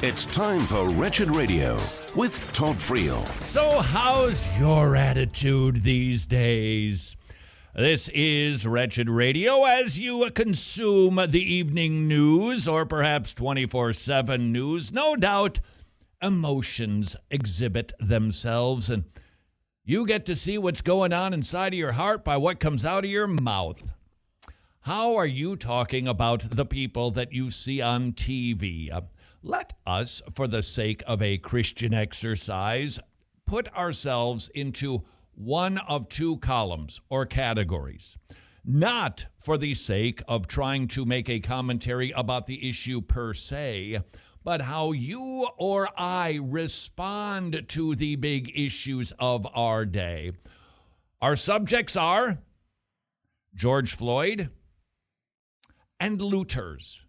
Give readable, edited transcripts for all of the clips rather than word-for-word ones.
It's time for Wretched Radio with Todd Friel. So how's your attitude these days? This is Wretched Radio as you consume the evening news or perhaps 24/7 news. No doubt emotions exhibit themselves and you get to see what's going on inside of your heart by what comes out of your mouth. How are you talking about the people that you see on TV? Let us, for the sake of a Christian exercise, put ourselves into one of two columns or categories. Not for the sake of trying to make a commentary about the issue per se, but how you or I respond to the big issues of our day. Our subjects are George Floyd and looters.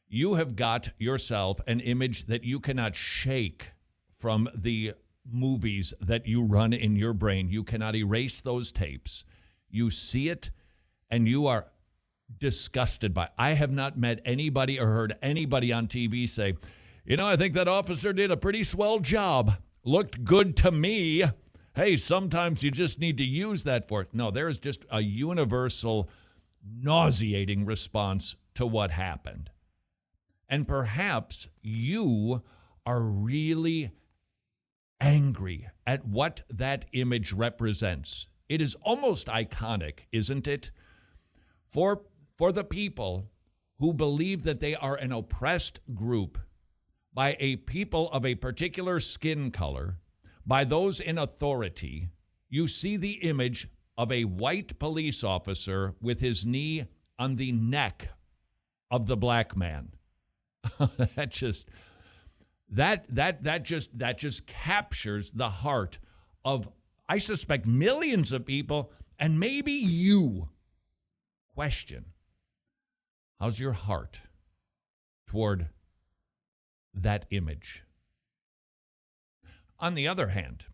You have got yourself an image that you cannot shake from the movies that you run in your brain. You cannot erase those tapes. You see it and you are disgusted by it. I have not met anybody or heard anybody on TV say, I think that officer did a pretty swell job. Looked good to me. Hey, sometimes you just need to use that for it. No, there's just a universal nauseating response to what happened. And perhaps you are really angry at what that image represents. It is almost iconic, isn't it? For the people who believe that they are an oppressed group by a people of a particular skin color, by those in authority, you see the image of a white police officer with his knee on the neck of the black man. that just captures the heart of, I suspect, millions of people, and maybe you. Question: how's your heart toward that image? On the other hand,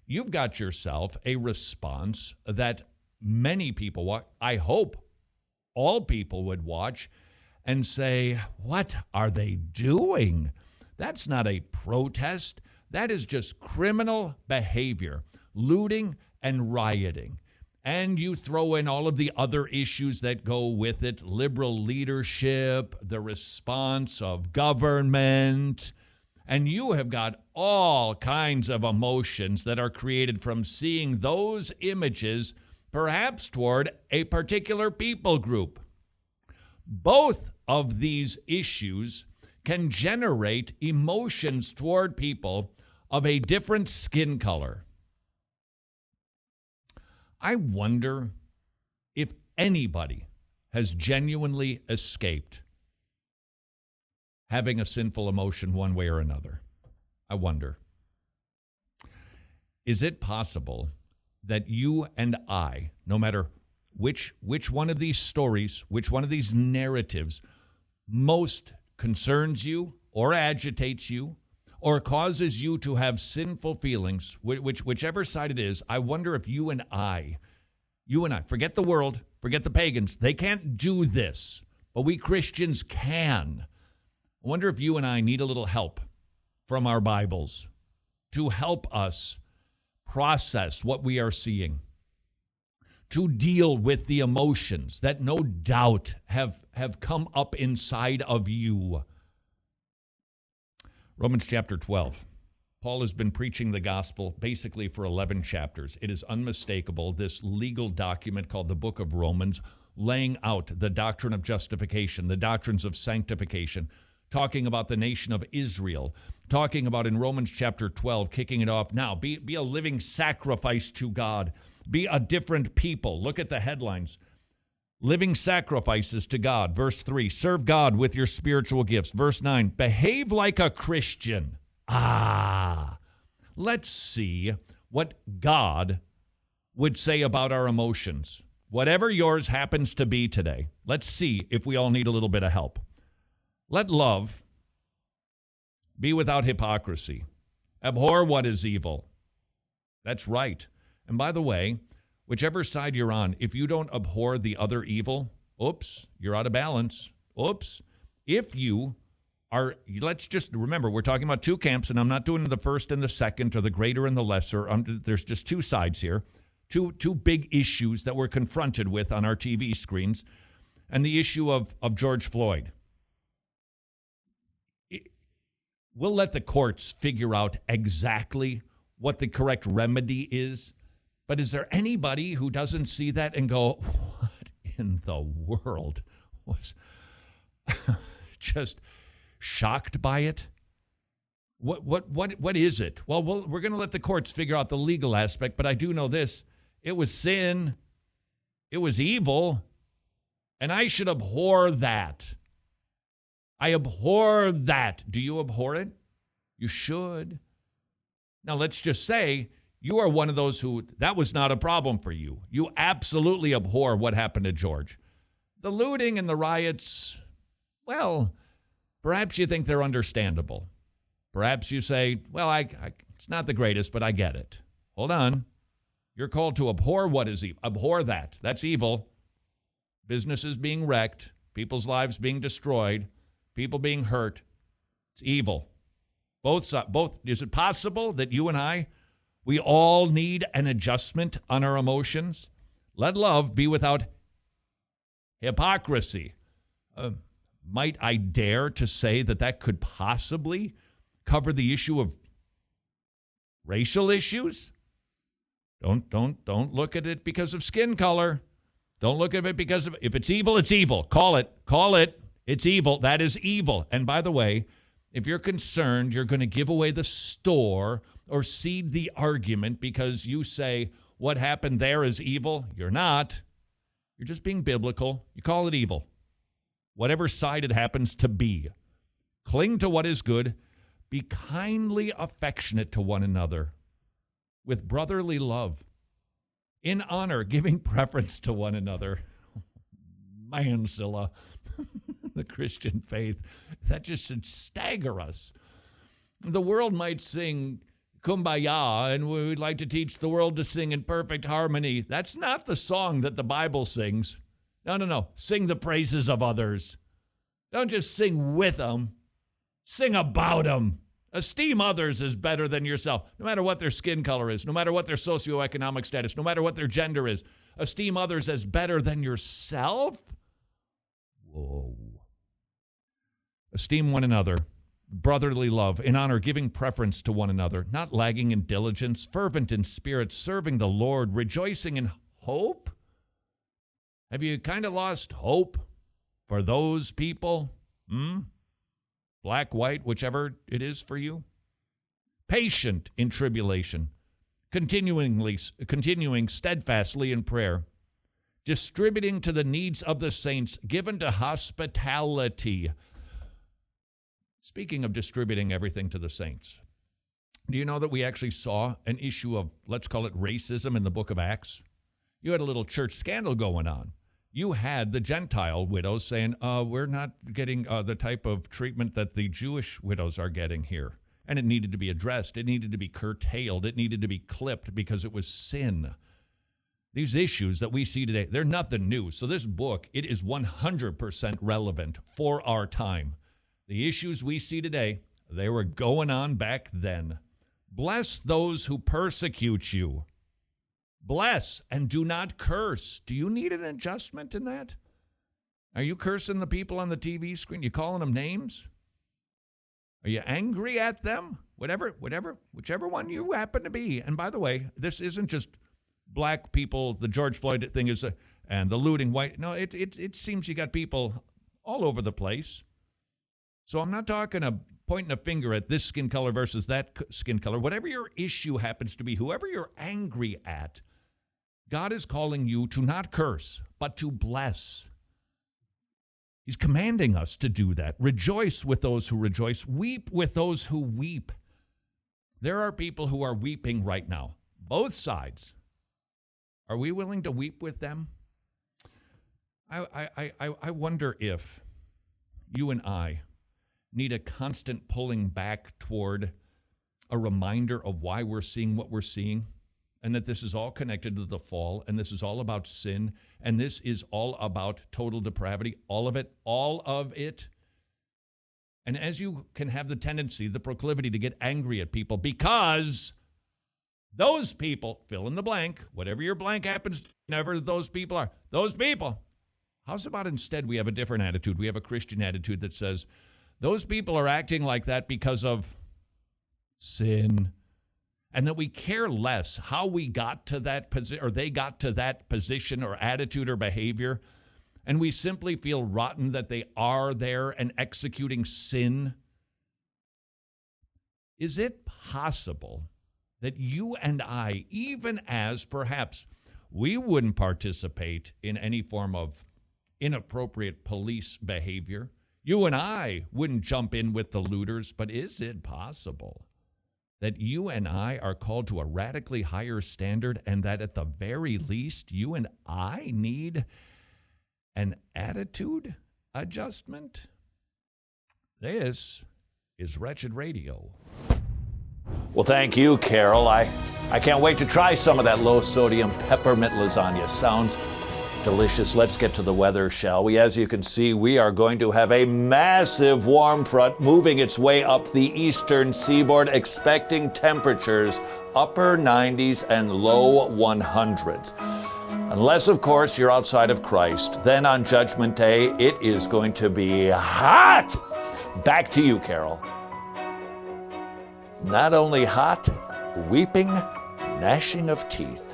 you've got yourself a response that many people, I hope all people would watch and say, what are they doing? That's not a protest. That is just criminal behavior, looting and rioting. And you throw in all of the other issues that go with it, liberal leadership, the response of government, and you have got all kinds of emotions that are created from seeing those images, perhaps toward a particular people group. Both of these issues can generate emotions toward people of a different skin color. I wonder if anybody has genuinely escaped having a sinful emotion one way or another. I wonder. Is it possible that you and I, no matter which one of these stories, which one of these narratives most concerns you or agitates you or causes you to have sinful feelings, whichever side it is, I wonder if you and I, forget the world, forget the pagans, they can't do this, but we Christians can. I wonder if you and I need a little help from our Bibles to help us process what we are seeing, to deal with the emotions that no doubt have come up inside of you. Romans chapter 12. Paul has been preaching the gospel basically for 11 chapters. It is unmistakable, this legal document called the book of Romans, laying out the doctrine of justification, the doctrines of sanctification, talking about the nation of Israel, talking about in Romans chapter 12, kicking it off now, be a living sacrifice to God. Be a different people. Look at the headlines. Living sacrifices to God. Verse 3, serve God with your spiritual gifts. Verse 9, behave like a Christian. Let's see what God would say about our emotions. Whatever yours happens to be today, let's see if we all need a little bit of help. Let love be without hypocrisy. Abhor what is evil. That's right. And by the way, whichever side you're on, if you don't abhor the other evil, oops, you're out of balance. Oops. If you let's just remember, we're talking about two camps, and I'm not doing the first and the second or the greater and the lesser. There's just two sides here, two big issues that we're confronted with on our TV screens, and the issue of George Floyd. We'll let the courts figure out exactly what the correct remedy is, but is there anybody who doesn't see that and go, what in the world was just shocked by it? What is it? Well, we're going to let the courts figure out the legal aspect, but I do know this. It was sin. It was evil. And I should abhor that. I abhor that. Do you abhor it? You should. Now, let's just say you are one of those who, that was not a problem for you. You absolutely abhor what happened to George. The looting and the riots, well, perhaps you think they're understandable. Perhaps you say, well, it's not the greatest, but I get it. Hold on. You're called to abhor what is evil. Abhor that. That's evil. Businesses being wrecked, people's lives being destroyed, people being hurt. It's evil. Both. Is it possible that you and we all need an adjustment on our emotions? Let love be without hypocrisy. Might I dare to say that could possibly cover the issue of racial issues? Don't look at it because of skin color. Don't look at it because of, if it's evil, it's evil. Call it. It's evil. That is evil. And by the way, if you're concerned you're going to give away the store or cede the argument because you say what happened there is evil, you're not. You're just being biblical. You call it evil. Whatever side it happens to be. Cling to what is good. Be kindly affectionate to one another with brotherly love. In honor, giving preference to one another. Man, Scylla. The Christian faith. That just should stagger us. The world might sing Kumbaya, and we'd like to teach the world to sing in perfect harmony. That's not the song that the Bible sings. No. Sing the praises of others. Don't just sing with them. Sing about them. Esteem others as better than yourself, no matter what their skin color is, no matter what their socioeconomic status, no matter what their gender is. Esteem others as better than yourself? Whoa. Esteem one another, brotherly love, in honor, giving preference to one another, not lagging in diligence, fervent in spirit, serving the Lord, rejoicing in hope. Have you kind of lost hope for those people? Black, white, whichever it is for you. Patient in tribulation, continuing steadfastly in prayer, distributing to the needs of the saints, given to hospitality. Speaking of distributing everything to the saints, do you know that we actually saw an issue of, let's call it racism in the book of Acts? You had a little church scandal going on. You had the Gentile widows saying, we're not getting the type of treatment that the Jewish widows are getting here. And it needed to be addressed. It needed to be curtailed. It needed to be clipped because it was sin. These issues that we see today, they're nothing new. So this book, it is 100% relevant for our time. The issues we see today, they were going on back then. Bless those who persecute you. Bless and do not curse. Do you need an adjustment in that? Are you cursing the people on the TV screen? You calling them names? Are you angry at them? Whichever one you happen to be. And by the way, this isn't just black people. The George Floyd thing is, and the looting white. No, it seems you got people all over the place. So I'm not pointing a finger at this skin color versus that skin color. Whatever your issue happens to be, whoever you're angry at, God is calling you to not curse, but to bless. He's commanding us to do that. Rejoice with those who rejoice. Weep with those who weep. There are people who are weeping right now, both sides. Are we willing to weep with them? I wonder if you and I need a constant pulling back toward a reminder of why we're seeing what we're seeing, and that this is all connected to the fall, and this is all about sin, and this is all about total depravity, all of it. And as you can have the tendency, the proclivity to get angry at people because those people, fill in the blank, whatever your blank happens, whatever those people are, those people. How's about instead we have a different attitude? We have a Christian attitude that says those people are acting like that because of sin, and that we care less how we got to that position or they got to that position or attitude or behavior. And we simply feel rotten that they are there and executing sin. Is it possible that you and I, even as perhaps we wouldn't participate in any form of inappropriate police behavior, you and I wouldn't jump in with the looters, but is it possible that you and I are called to a radically higher standard and that at the very least you and I need an attitude adjustment? This is Wretched Radio. Well, thank you, Carol. I can't wait to try some of that low-sodium peppermint lasagna. Sounds delicious. Let's get to the weather, shall we? As you can see, we are going to have a massive warm front moving its way up the eastern seaboard, expecting temperatures upper 90s and low 100s. Unless, of course, you're outside of Christ. Then on Judgment Day, it is going to be hot. Back to you, Carol. Not only hot, weeping, gnashing of teeth.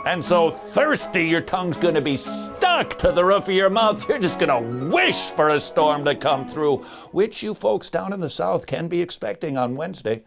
And so thirsty, your tongue's going to be stuck to the roof of your mouth. You're just going to wish for a storm to come through, which you folks down in the south can be expecting on Wednesday.